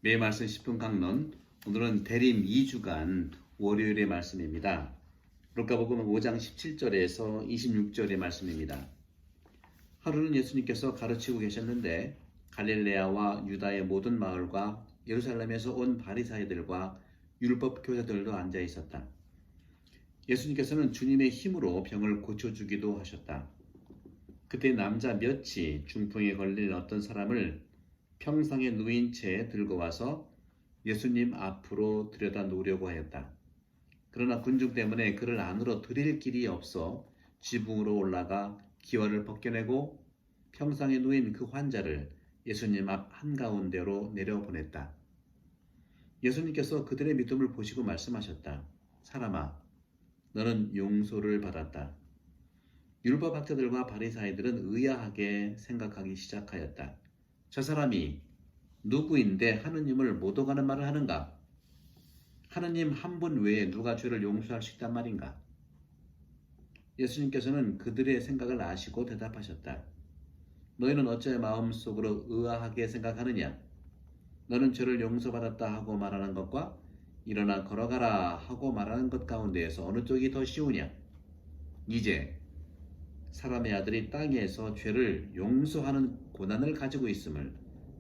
매일 말씀 10분 강론, 오늘은 대림 2주간 월요일의 말씀입니다. 루카복음 5장 17절에서 26절의 말씀입니다. 하루는 예수님께서 가르치고 계셨는데 갈릴레아와 유다의 모든 마을과 예루살렘에서 온 바리사이들과 율법 교사들도 앉아 있었다. 예수님께서는 주님의 힘으로 병을 고쳐주기도 하셨다. 그때 남자 몇이 중풍에 걸린 어떤 사람을 평상에 누인 채 들고 와서 예수님 앞으로 들여다 놓으려고 하였다. 그러나 군중 때문에 그를 안으로 들일 길이 없어 지붕으로 올라가 기와를 벗겨내고 평상에 누인 그 환자를 예수님 앞 한가운데로 내려보냈다. 예수님께서 그들의 믿음을 보시고 말씀하셨다. 사람아, 너는 용서를 받았다. 율법학자들과 바리사이들은 의아하게 생각하기 시작하였다. 저 사람이 누구인데 하느님을 모독하는 말을 하는가? 하느님 한 분 외에 누가 죄를 용서할 수 있단 말인가? 예수님께서는 그들의 생각을 아시고 대답하셨다. 너희는 어째 마음속으로 의아하게 생각하느냐? 너는 죄를 용서받았다 하고 말하는 것과 일어나 걸어가라 하고 말하는 것 가운데에서 어느 쪽이 더 쉬우냐? 이제 사람의 아들이 땅에서 죄를 용서하는 고난을 가지고 있음을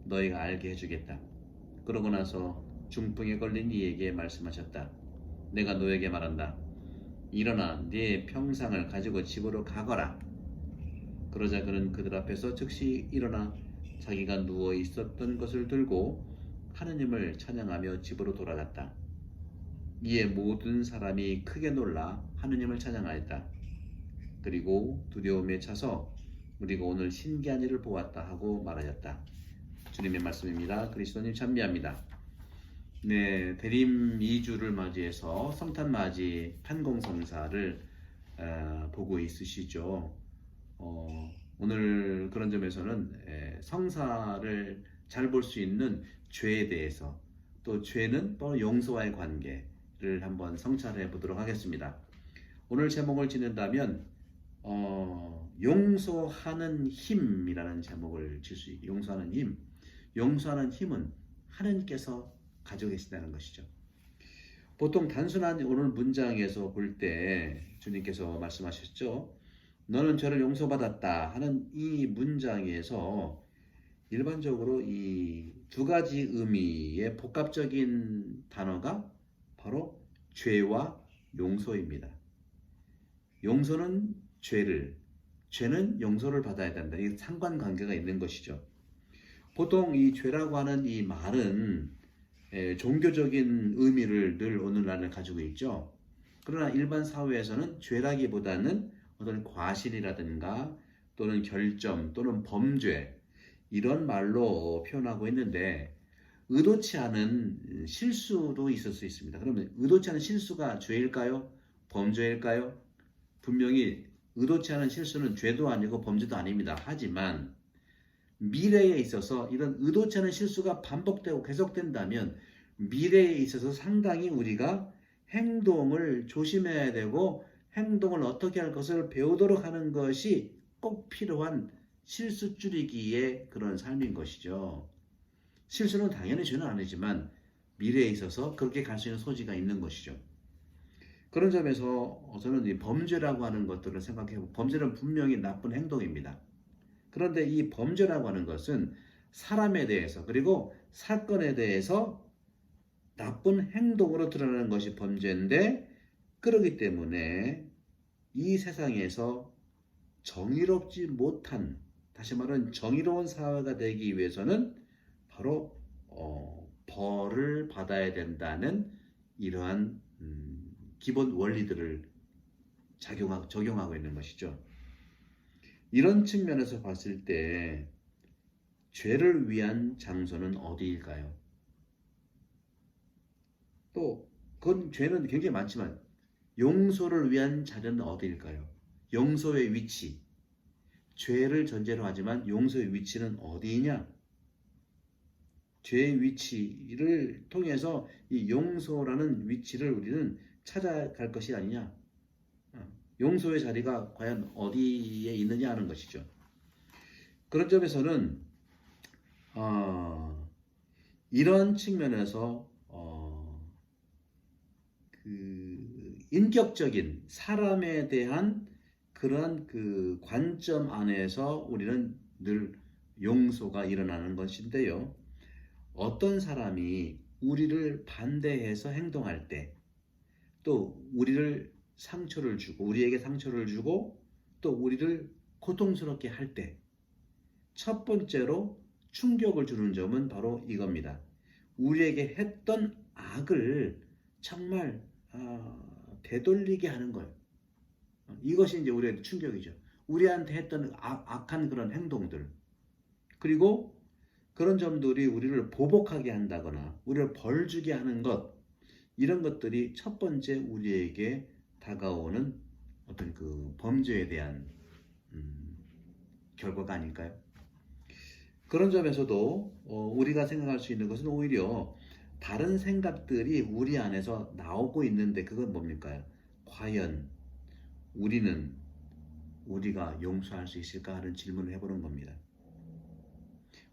너희가 알게 해주겠다. 그러고 나서 중풍에 걸린 이에게 말씀하셨다. 내가 너에게 말한다. 일어나 네 평상을 가지고 집으로 가거라. 그러자 그는 그들 앞에서 즉시 일어나 자기가 누워 있었던 것을 들고 하느님을 찬양하며 집으로 돌아갔다. 이에 모든 사람이 크게 놀라 하느님을 찬양하였다. 그리고 두려움에 차서 우리가 오늘 신기한 일을 보았다 하고 말하였다. 주님의 말씀입니다. 그리스도님 찬미합니다. 네, 대림 2주를 맞이해서 성탄맞이 판공성사를 보고 있으시죠. 오늘 그런 점에서는 성사를 잘 볼 수 있는 죄에 대해서 또 죄는 또 용서와의 관계를 한번 성찰해 보도록 하겠습니다. 오늘 제목을 짓는다면 용서하는 힘이라는 제목을 질 수 있게 용서하는 힘. 용서하는 힘은 하느님께서 가지고 계신다는 것이죠. 보통 단순한 오늘 문장에서 볼 때 주님께서 말씀하셨죠. 너는 죄를 용서받았다 하는 이 문장에서 일반적으로 이 두 가지 의미의 복합적인 단어가 바로 죄와 용서입니다. 용서는 죄는 용서를 받아야 된다. 이 상관관계가 있는 것이죠. 보통 이 죄라고 하는 이 말은 종교적인 의미를 늘 오늘날은 가지고 있죠. 그러나 일반 사회에서는 죄라기보다는 어떤 과실이라든가 또는 결점 또는 범죄 이런 말로 표현하고 있는데 의도치 않은 실수도 있을 수 있습니다. 그러면 의도치 않은 실수가 죄일까요? 범죄일까요? 분명히 의도치 않은 실수는 죄도 아니고 범죄도 아닙니다. 하지만 미래에 있어서 이런 의도치 않은 실수가 반복되고 계속된다면 미래에 있어서 상당히 우리가 행동을 조심해야 되고 행동을 어떻게 할 것을 배우도록 하는 것이 꼭 필요한 실수 줄이기의 그런 삶인 것이죠. 실수는 당연히 죄는 아니지만 미래에 있어서 그렇게 갈 수 있는 소지가 있는 것이죠. 그런 점에서 저는 이 범죄라고 하는 것들을 생각해보고 범죄는 분명히 나쁜 행동입니다. 그런데 이 범죄라고 하는 것은 사람에 대해서 그리고 사건에 대해서 나쁜 행동으로 드러나는 것이 범죄인데 그렇기 때문에 이 세상에서 정의롭지 못한 다시 말하면 정의로운 사회가 되기 위해서는 바로 벌을 받아야 된다는 이러한 기본 원리들을 적용하고 있는 것이죠. 이런 측면에서 봤을 때 죄를 위한 장소는 어디일까요? 또 그건 죄는 굉장히 많지만 용서를 위한 자리는 어디일까요? 용서의 위치, 죄를 전제로 하지만 용서의 위치는 어디이냐? 죄의 위치를 통해서 이 용서라는 위치를 우리는 찾아갈 것이 아니냐? 용서의 자리가 과연 어디에 있느냐 하는 것이죠. 그런 점에서는 이런 측면에서 그 인격적인 사람에 대한 그러한 그 관점 안에서 우리는 늘 용서가 일어나는 것인데요. 어떤 사람이 우리를 반대해서 행동할 때, 또 우리를 상처를 주고, 우리에게 상처를 주고, 또 우리를 고통스럽게 할 때, 첫 번째로 충격을 주는 점은 바로 이겁니다. 우리에게 했던 악을 정말 되돌리게 하는 거예요. 이것이 이제 우리의 충격이죠. 우리한테 했던 악한 그런 행동들, 그리고 그런 점들이 우리를 보복하게 한다거나 우리를 벌주게 하는 것, 이런 것들이 첫 번째 우리에게 다가오는 어떤 그 범죄에 대한 결과가 아닐까요? 그런 점에서도 우리가 생각할 수 있는 것은 오히려 다른 생각들이 우리 안에서 나오고 있는데, 그건 뭡니까? 과연 우리가 용서할 수 있을까 하는 질문을 해보는 겁니다.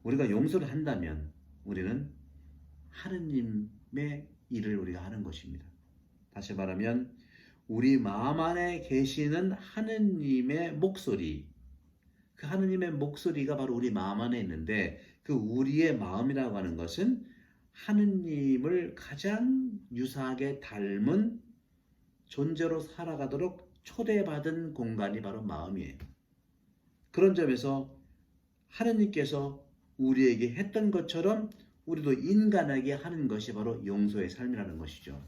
우리가 용서를 한다면 우리는 하느님의 일을 우리가 하는 것입니다. 다시 말하면 우리 마음 안에 계시는 하느님의 목소리, 그 하느님의 목소리가 바로 우리 마음 안에 있는데, 그 우리의 마음이라고 하는 것은 하느님을 가장 유사하게 닮은 존재로 살아가도록 초대받은 공간이 바로 마음이에요. 그런 점에서 하느님께서 우리에게 했던 것처럼 우리도 인간에게 하는 것이 바로 용서의 삶이라는 것이죠.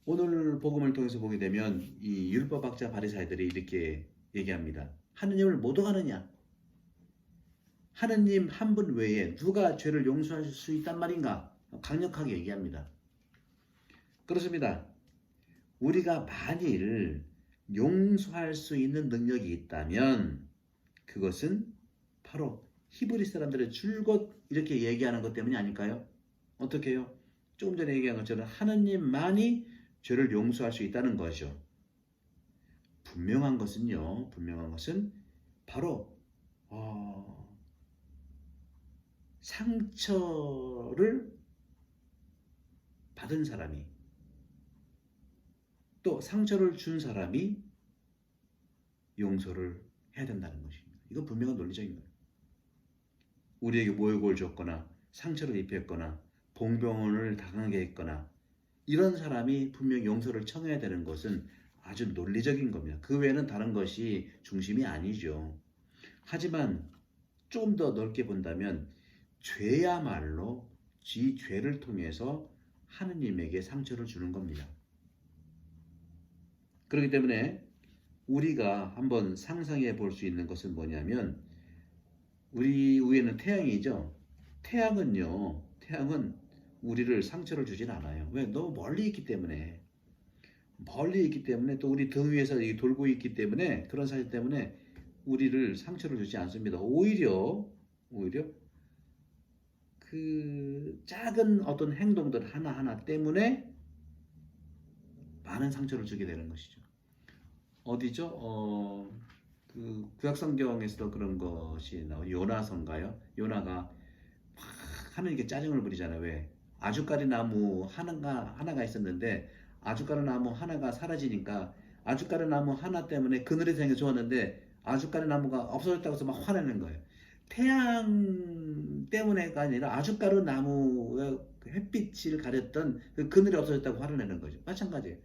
오늘 복음을 통해서 보게 되면 이 율법학자 바리사이들이 이렇게 얘기합니다. 하느님을 못 오가느냐? 하느님 한 분 외에 누가 죄를 용서할 수 있단 말인가? 강력하게 얘기합니다. 그렇습니다. 우리가 만일 용서할 수 있는 능력이 있다면 그것은 바로 히브리 사람들의 줄곧 이렇게 얘기하는 것 때문이 아닐까요? 어떻게 해요? 조금 전에 얘기한 것처럼 하느님만이 죄를 용서할 수 있다는 거죠. 분명한 것은 바로 상처를 받은 사람이, 또 상처를 준 사람이 용서를 해야 된다는 것입니다. 이건 분명한 논리적인 거예요. 우리에게 모욕을 줬거나 상처를 입혔거나 봉변을 당하게 했거나 이런 사람이 분명히 용서를 청해야 되는 것은 아주 논리적인 겁니다. 그 외에는 다른 것이 중심이 아니죠. 하지만 좀 더 넓게 본다면 죄야말로 지 죄를 통해서 하느님에게 상처를 주는 겁니다. 그렇기 때문에 우리가 한번 상상해 볼 수 있는 것은 뭐냐면, 우리 위에는 태양이죠. 태양은 우리를 상처를 주진 않아요. 왜? 너무 멀리 있기 때문에. 또 우리 등 위에서 돌고 있기 때문에, 그런 사실 때문에 우리를 상처를 주지 않습니다. 오히려 그 작은 어떤 행동들 하나하나 때문에 많은 상처를 주게 되는 것이죠. 어디죠? 그 구약 성경에서도 그런 것이 나와요. 요나서인가요? 요나가 막 하느님께 짜증을 부리잖아요. 왜? 아주까리 나무 하나가 있었는데 아주까리 나무 하나가 사라지니까 아주까리 나무 하나 때문에 그늘이 생겨 좋았는데 아주까리 나무가 없어졌다고 해서 막 화내는 거예요. 태양 때문에가 아니라 아주까리 나무의 햇빛을 가렸던 그 그늘이 없어졌다고 화를 내는 거죠. 마찬가지예요.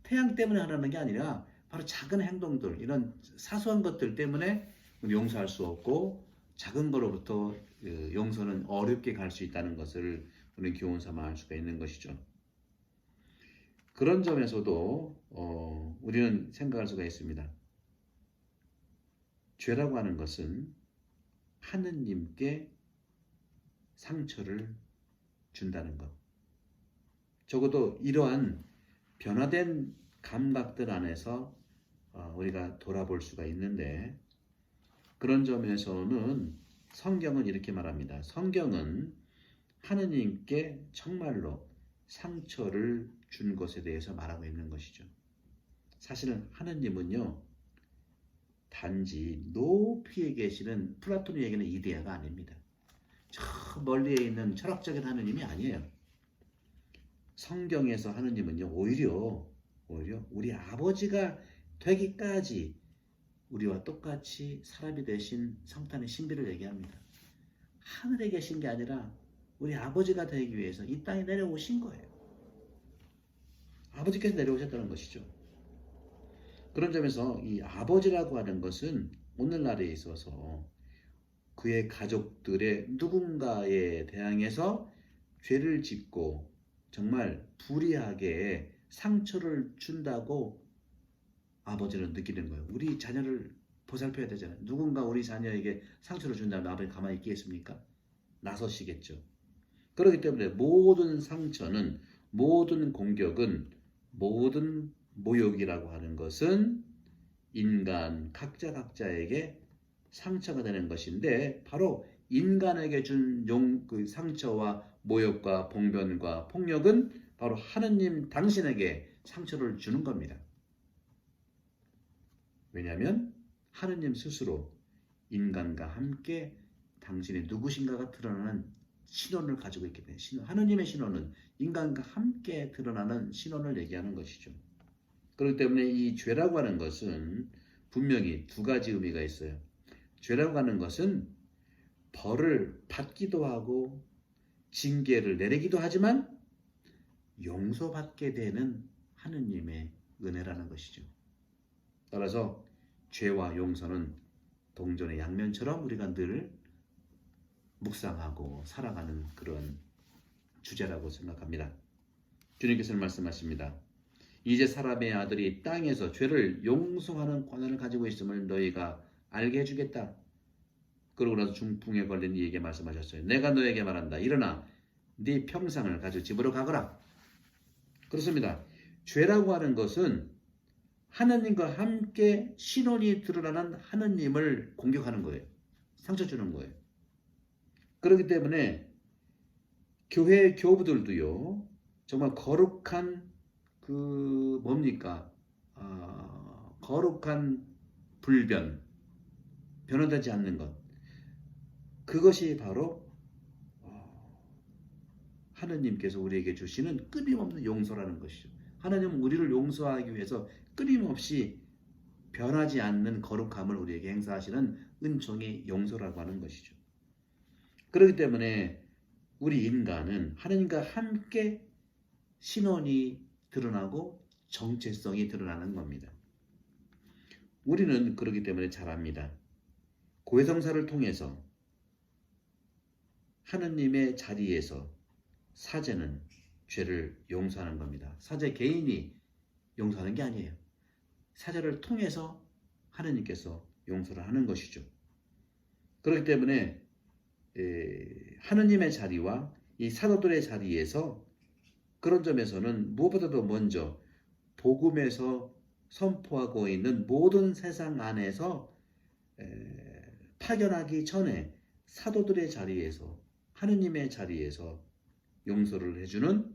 태양 때문에 하라는 게 아니라 바로 작은 행동들, 이런 사소한 것들 때문에 용서할 수 없고 작은 거로부터 용서는 어렵게 갈 수 있다는 것을 우리는 교훈 삼아 알 수가 있는 것이죠. 그런 점에서도 우리는 생각할 수가 있습니다. 죄라고 하는 것은 하느님께 상처를 준다는 것. 적어도 이러한 변화된 감각들 안에서 우리가 돌아볼 수가 있는데, 그런 점에서는 성경은 이렇게 말합니다. 성경은 하느님께 정말로 상처를 준 것에 대해서 말하고 있는 것이죠. 사실은 하느님은요, 단지 높이에 계시는 플라톤이 얘기하는 이데아가 아닙니다. 저 멀리에 있는 철학적인 하느님이 아니에요. 성경에서 하느님은요, 오히려 우리 아버지가 되기까지 우리와 똑같이 사람이 되신 성탄의 신비를 얘기합니다. 하늘에 계신 게 아니라 우리 아버지가 되기 위해서 이 땅에 내려오신 거예요. 아버지께서 내려오셨다는 것이죠. 그런 점에서 이 아버지라고 하는 것은 오늘날에 있어서 그의 가족들의 누군가에 대항해서 죄를 짓고 정말 불의하게 상처를 준다고 아버지는 느끼는 거예요. 우리 자녀를 보살펴야 되잖아요. 누군가 우리 자녀에게 상처를 준다면 아버지 가만히 있겠습니까? 나서시겠죠. 그렇기 때문에 모든 상처는, 모든 공격은, 모든 모욕이라고 하는 것은 인간 각자에게 상처가 되는 것인데, 바로 인간에게 준 그 상처와 모욕과 봉변과 폭력은 바로 하느님 당신에게 상처를 주는 겁니다. 왜냐하면 하느님 스스로 인간과 함께 당신이 누구신가가 드러나는 신원을 가지고 있기 때문에, 하느님의 신원은 인간과 함께 드러나는 신원을 얘기하는 것이죠. 그렇기 때문에 이 죄라고 하는 것은 분명히 두 가지 의미가 있어요. 죄라고 하는 것은 벌을 받기도 하고 징계를 내리기도 하지만 용서받게 되는 하느님의 은혜라는 것이죠. 따라서 죄와 용서는 동전의 양면처럼 우리가 늘 묵상하고 살아가는 그런 주제라고 생각합니다. 주님께서는 말씀하십니다. 이제 사람의 아들이 땅에서 죄를 용서하는 권한을 가지고 있음을 너희가 알게 해주겠다. 그러고 나서 중풍에 걸린 이에게 말씀하셨어요. 내가 너에게 말한다. 일어나 네 평상을 가지고 집으로 가거라. 그렇습니다. 죄라고 하는 것은 하느님과 함께 신원이 드러나는 하느님을 공격하는 거예요. 상처 주는 거예요. 그렇기 때문에 교회 교부들도요, 정말 거룩한 거룩한 불변, 변화되지 않는 것, 그것이 바로 하느님께서 우리에게 주시는 끊임없는 용서라는 것이죠. 하나님은 우리를 용서하기 위해서 끊임없이 변하지 않는 거룩함을 우리에게 행사하시는 은총의 용서라고 하는 것이죠. 그렇기 때문에 우리 인간은 하느님과 함께 신원이 드러나고 정체성이 드러나는 겁니다. 우리는 그렇기 때문에 잘 압니다. 고해성사를 통해서 하느님의 자리에서 사제는 죄를 용서하는 겁니다. 사제 개인이 용서하는 게 아니에요. 사제를 통해서 하느님께서 용서를 하는 것이죠. 그렇기 때문에 하느님의 자리와 이 사도들의 자리에서 그런 점에서는 무엇보다도 먼저 복음에서 선포하고 있는 모든 세상 안에서 파견하기 전에 사도들의 자리에서, 하느님의 자리에서 용서를 해주는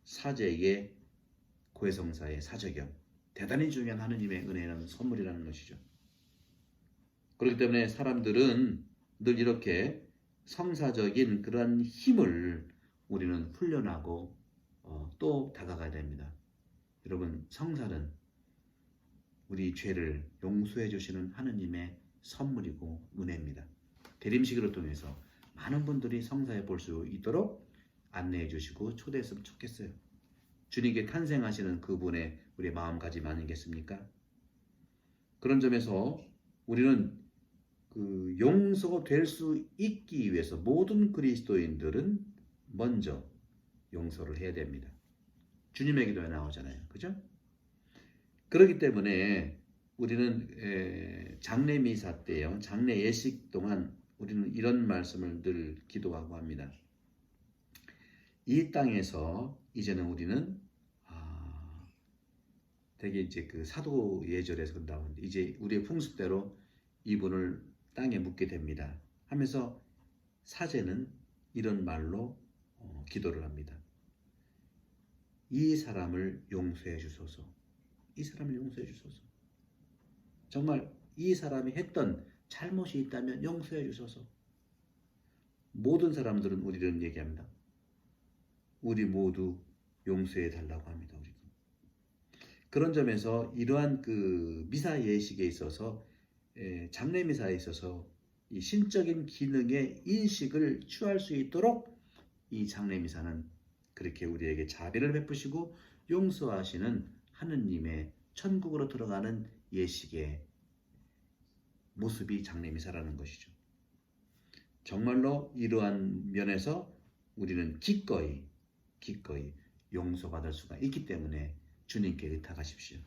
사제의 고해성사의 사제겸, 대단히 중요한 하느님의 은혜라는 선물이라는 것이죠. 그렇기 때문에 사람들은 늘 이렇게 성사적인 그런 힘을 우리는 훈련하고 또 다가가야 됩니다. 여러분, 성사는 우리 죄를 용서해 주시는 하느님의 선물이고 은혜입니다. 대림식을 통해서 많은 분들이 성사해 볼 수 있도록 안내해 주시고 초대했으면 좋겠어요. 주님께 탄생하시는 그분의 우리의 마음가짐 아니겠습니까? 그런 점에서 우리는 용서될 수 있기 위해서 모든 그리스도인들은 먼저 용서를 해야 됩니다. 주님의 기도에 나오잖아요. 그죠? 그렇기 때문에 우리는 장례 미사 때요, 장례 예식 동안 우리는 이런 말씀을 늘 기도하고 합니다. 이 땅에서 이제는 우리는 되게 이제 그 사도 예절에서 나오는데 이제 우리의 풍습대로 이분을 땅에 묻게 됩니다. 하면서 사제는 이런 말로 기도를 합니다. 이 사람을 용서해 주소서. 이 사람을 용서해 주소서. 정말 이 사람이 했던 잘못이 있다면 용서해 주소서. 모든 사람들은 우리를 얘기합니다. 우리 모두 용서해 달라고 합니다. 우리. 그런 점에서 이러한 그 미사 예식에 있어서 장례 미사에 있어서 이 신적인 기능의 인식을 취할 수 있도록 이 장례 미사는 그렇게 우리에게 자비를 베푸시고 용서하시는 하느님의 천국으로 들어가는 예식의 모습이 장례 미사라는 것이죠. 정말로 이러한 면에서 우리는 기꺼이 용서받을 수가 있기 때문에 주님께 의탁하십시오.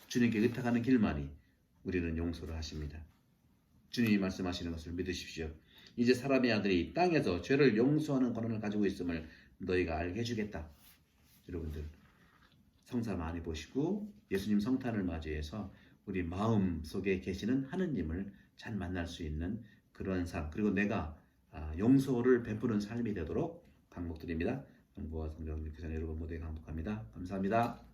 주님께 의탁하는 길만이 우리는 용서를 하십니다. 주님이 말씀하시는 것을 믿으십시오. 이제 사람의 아들이 땅에서 죄를 용서하는 권한을 가지고 있음을 너희가 알게 해주겠다. 여러분들 성사 많이 보시고 예수님 성탄을 맞이해서 우리 마음 속에 계시는 하느님을 잘 만날 수 있는 그러한 삶, 그리고 내가 용서를 베푸는 삶이 되도록 강복드립니다. 성부와 성령 교사는 여러분 모두에게 강복합니다. 감사합니다.